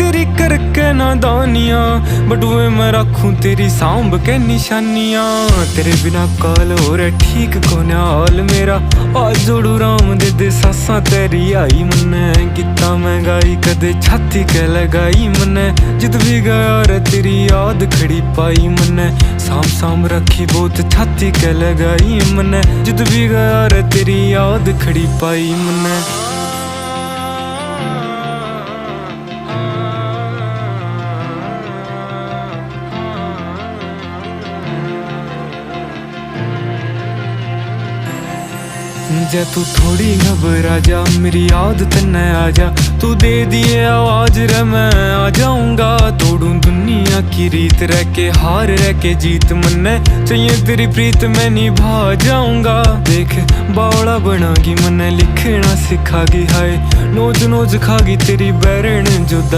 तेरी करके नादानियां, बट वे मैं रखूं तेरी सांभ के निशानियां। तेरे बिना काल हो रहा ठीक कोने हाल मेरा, आज जोड़ू राम दे सासा तेरी आई मन्ने। कितना महंगाई कदे छाती के लगाई मन्ने, जित भी गया रे तेरी याद खड़ी पाई मन्ने। साम साम रखी बहुत छाती के लगाई मन्ने, जित भी गया रे तेरी याद खड़ी पाई मन्ने। जा तू थोड़ी घबरा जा, मेरी याद तन्ने आ जा। तू दे दिए आवाज रे मैं आ जाऊंगा, तोड़ू दुनिया की रीत रह के हार रह के जीत मन्ने। चाहिए तेरी प्रीत मैं निभा जाऊंगा। देख बावड़ा बनागी मन्ने, लिखना सिखागी हाय, नोच नोच खागी तेरी बैरण जुदा।